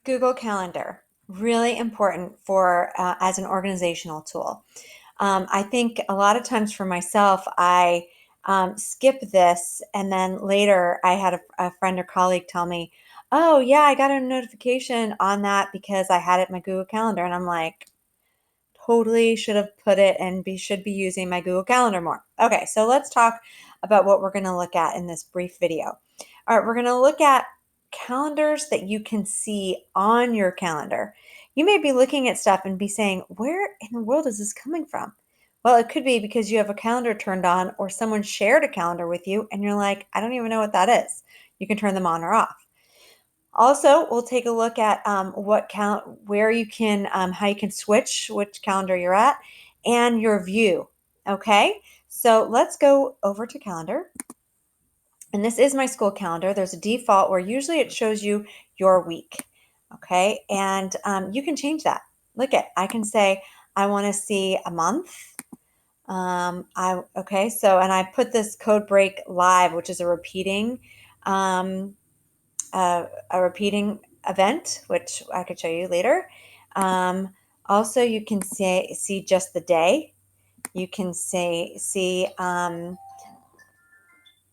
Google Calendar, really important for as an organizational tool. I think a lot of times for myself, I skip this, and then later I had a friend or colleague tell me, "Oh, yeah, I got a notification on that because I had it in my Google Calendar," and I'm like, totally should have put it and should be using my Google Calendar more. Okay, so let's talk about what we're going to look at in this brief video. All right, we're going to look at calendars that you can see on your calendar. You may be looking at stuff and be saying, where in the world is this coming from? Well, it could be because you have a calendar turned on or someone shared a calendar with you and you're like, I don't even know what that is. You can turn them on or off. Also, we'll take a look at where you can, how you can switch which calendar you're at, and your view. Okay, so let's go over to calendar. And this is my school calendar. There's a default where usually it shows you your week. Okay, and you can change that. Look at, I can say I want to see a month. Okay, so and I put this code break live, which is um, a repeating event, which I could show you later. Also, you can see just the day. You can see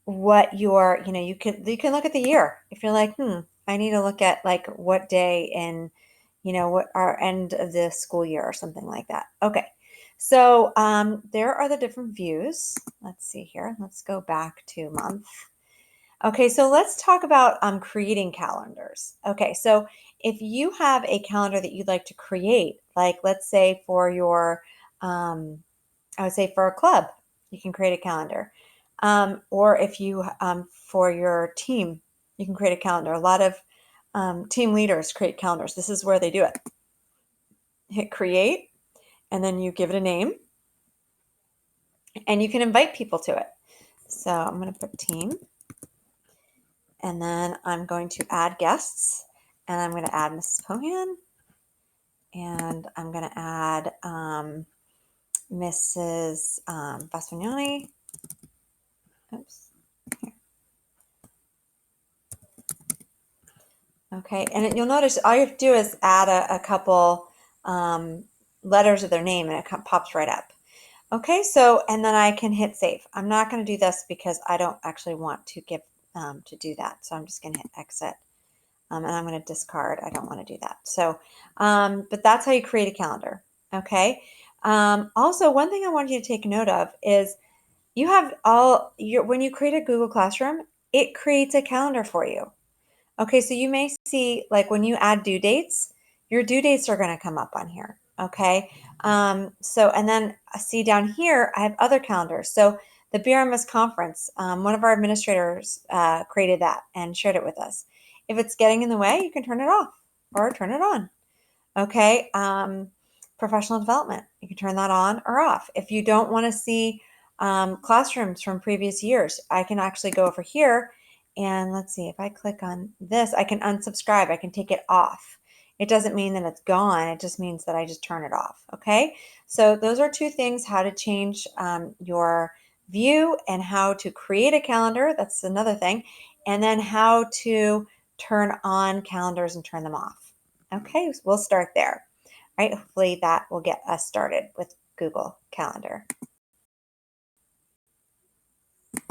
what your, you can look at the year. If you're like, I need to look at like what day in, what our end of the school year or something like that. Okay. So there are the different views. Let's see here. Let's go back to month. Okay, so let's talk about creating calendars. Okay, so if you have a calendar that you'd like to create, like let's say for your, I would say for a club, you can create a calendar. Or if you, for your team, you can create a calendar. A lot of team leaders create calendars. This is where they do it. Hit create, and then you give it a name, and you can invite people to it. So I'm going to put team. And then I'm going to add guests, and I'm going to add Mrs. Pohan, and I'm going to add Mrs. Basvignani. Oops. Here. Okay, and you'll notice all you have to do is add a couple letters of their name, and it pops right up. Okay, so, and then I can hit save. I'm not going to do this because I don't actually want to give to do that. So I'm just going to hit exit. And I'm going to discard. I don't want to do that. So, but that's how you create a calendar. Okay. Also, one thing I want you to take note of is you have when you create a Google Classroom, it creates a calendar for you. Okay. So you may see like when you add due dates, your due dates are going to come up on here. Okay. So, and then see down here, I have other calendars. So the BRMS conference, one of our administrators created that and shared it with us. If it's getting in the way, you can turn it off or turn it on. Okay. Professional development, you can turn that on or off. If you don't want to see classrooms from previous years, I can actually go over here and let's see, if I click on this, I can unsubscribe. I can take it off. It doesn't mean that it's gone. It just means that I just turn it off. Okay. So those are two things, how to change your view and how to create a calendar. That's another thing. And then how to turn on calendars and turn them off. Okay, we'll start there. Right? Hopefully that will get us started with Google Calendar.